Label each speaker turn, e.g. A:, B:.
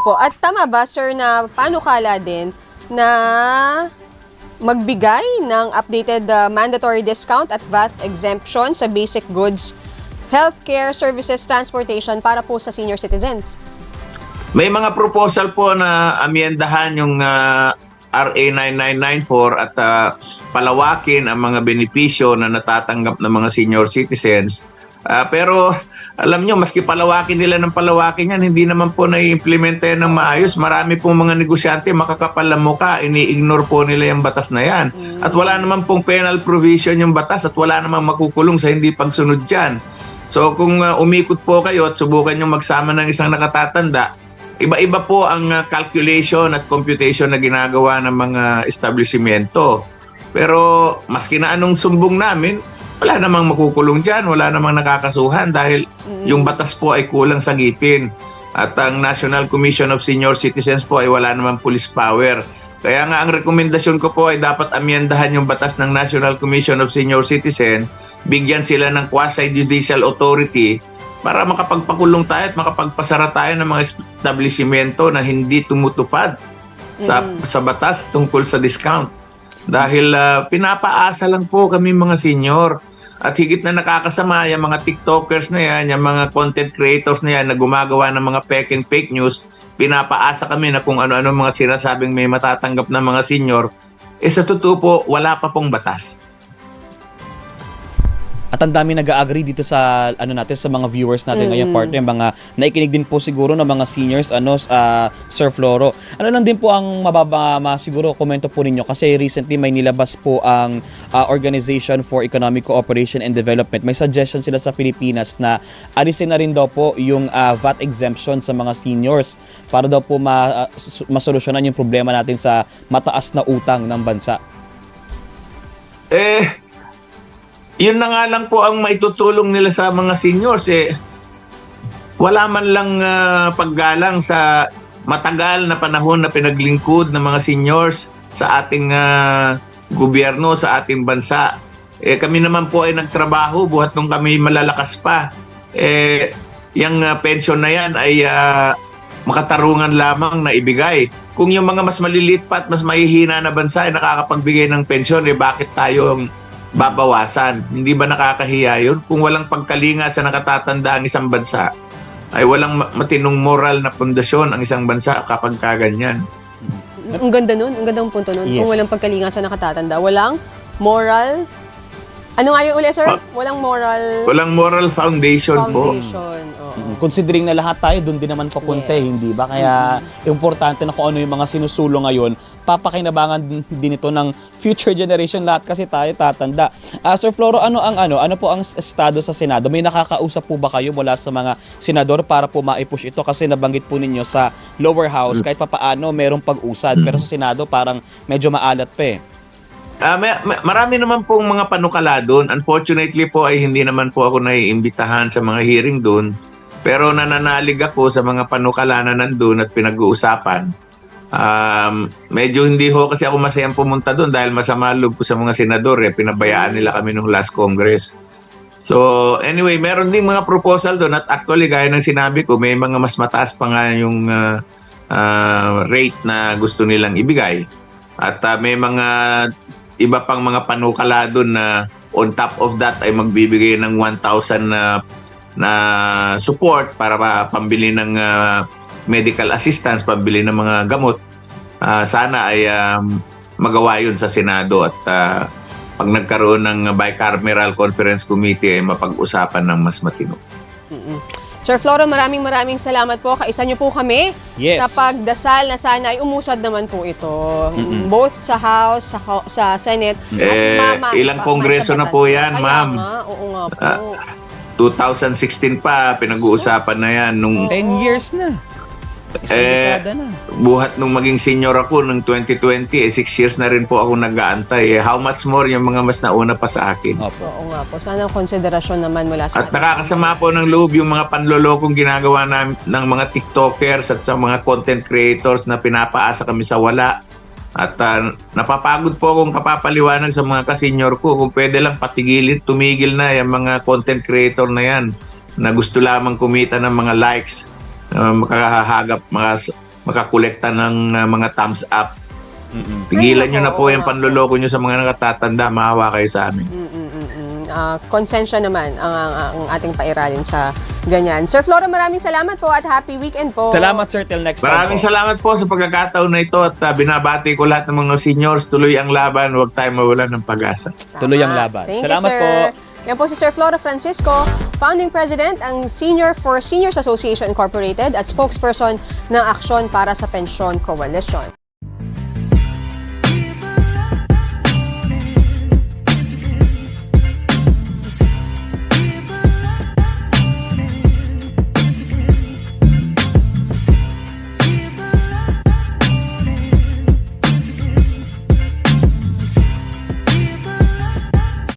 A: Opo. At tama ba, sir, na panukala din na magbigay ng updated mandatory discount at VAT exemption sa basic goods, healthcare services, transportation para po sa senior citizens?
B: May mga proposal po na amyendahan yung RA 9994 at palawakin ang mga benepisyo na natatanggap ng mga senior citizens. Pero alam nyo, maski palawakin nila ng palawakin yan, hindi naman po na-implementa yan ng maayos. Marami pong mga negosyante, makakapal ang muka, ini-ignore po nila yung batas na yan. At wala naman pong penal provision yung batas at wala namang makukulong sa hindi pagsunod dyan. So kung umikot po kayo at subukan nyo magsama ng isang nakatatanda, iba-iba po ang calculation at computation na ginagawa ng mga establishmento. Pero maski na anong sumbong namin, wala namang makukulong dyan, wala namang nakakasuhan dahil yung batas po ay kulang sa ngipin. At ang National Commission of Senior Citizens po ay wala namang police power. Kaya nga ang rekomendasyon ko po ay dapat amyendahan yung batas ng National Commission of Senior Citizens, bigyan sila ng quasi-judicial authority para makapagpakulong tayo at makapagpasara tayo ng mga establishmento na hindi tumutupad sa batas tungkol sa discount. Dahil pinapaasa lang po kami mga senior. At higit na nakakasama, yung mga TikTokers na yan, yung mga content creators na yan na gumagawa ng mga peking fake news, pinapaasa kami na kung ano-ano mga sinasabing may matatanggap ng mga senior, sa totoo po, wala pa pong batas.
C: At ang dami nag-agree dito sa natin sa mga viewers natin ngayon, partner, mga naikinig din po siguro ng mga seniors Sir Floro. Ano lang din po ang siguro komento po ninyo kasi recently may nilabas po ang Organization for Economic Cooperation and Development. May suggestion sila sa Pilipinas na alisin na rin daw po yung VAT exemption sa mga seniors para daw po masolusyonan yung problema natin sa mataas na utang ng bansa.
B: Yun na nga lang po ang maitutulong nila sa mga seniors. Wala man lang paggalang sa matagal na panahon na pinaglingkod ng mga seniors sa ating gobyerno, sa ating bansa. Kami naman po ay nagtrabaho buhat nung kami malalakas pa. Yung pension na yan ay makatarungan lamang na ibigay. Kung yung mga mas maliliit pa at mas mahihina na bansa ay nakakapagbigay ng pensyon, bakit tayo babawasan? Hindi ba nakakahiya yun? Kung walang pagkalinga sa nakatatanda ang isang bansa, ay walang matinong moral na pundasyon ang isang bansa kapag kaganyan.
A: Ang ganda nun, ang gandang punto nun.
C: Yes.
A: Kung walang pagkalinga sa nakatatanda, walang moral. Ano nga yun ulit, sir? Walang moral
B: foundation po.
C: Considering na lahat tayo, doon din naman papunta, hindi ba? Kaya importante na kung ano yung mga sinusulong ngayon, papakinabangan din ito ng future generation lahat kasi tayo tatanda. Sir Floro, ano po ang estado sa Senado? May nakakausap po ba kayo mula sa mga senador para po ma-push ito? Kasi nabanggit po ninyo sa lower house, kahit papaano merong pag-usad, pero sa Senado parang medyo maalat pa
B: Marami naman pong mga panukala doon. Unfortunately po ay hindi naman po ako naiimbitahan sa mga hearing doon. Pero nananalig ako sa mga panukala na nandun at pinag-uusapan. Medyo hindi ho kasi ako masayang pumunta doon dahil masama loob ko sa mga senador. Pinabayaan nila kami nung last Congress. So anyway, meron ding mga proposal doon at actually gaya ng sinabi ko, may mga mas mataas pa nga yung rate na gusto nilang ibigay. At may mga iba pang mga panukala doon na on top of that ay magbibigay ng 1,000 na support para pambili ng medical assistance, pambili ng mga gamot. Sana ay magawa yun sa Senado at pag nagkaroon ng bicameral conference committee ay mapag-usapan ng mas matino.
A: Sir Floro, maraming salamat po. Kaisa niyo po kami sa pagdasal na sana ay umusad naman po ito. Both sa House, sa Senate.
B: Ilang kongreso na po yan, ma'am.
A: Oo nga po.
B: 2016 pa, pinag-uusapan na yan.
C: 10 years na.
B: Buhat nung maging senior ako nung 2020, 6 years na rin po ako nag-aantay. How much more yung mga mas nauna pa sa akin?
A: Oo nga po. Sana konsiderasyon naman mula sa
B: At nakakasama po ng loob yung mga panlolokong ginagawa ng mga TikTokers at sa mga content creators na pinapaasa kami sa wala. At napapagod po akong kapapaliwanag sa mga kasenyor ko kung pwede lang tumigil na yung mga content creator na yan na gusto lamang kumita ng mga likes, makahahagap, makakolekta ng mga thumbs up. Pigilan nyo na po yung panloloko nyo sa mga nakatatanda. Maawa kayo sa amin.
A: Konsensya naman ang ating pairalin sa ganyan. Sir Floro, maraming salamat po at happy weekend po.
C: Salamat, sir. Till next time
B: Maraming
C: po.
B: salamat po sa pagkakataon na ito at binabati ko lahat ng mga seniors. Tuloy ang laban. Huwag tayo mawalan ng pag-asa.
C: Tuloy ang laban.
A: Thank
C: Salamat
A: you,
C: po.
A: sir. Yan po si Sir Floro Francisco, Founding President ang Seniors Association Incorporated at spokesperson ng Aksyon para sa Pensyon Coalition.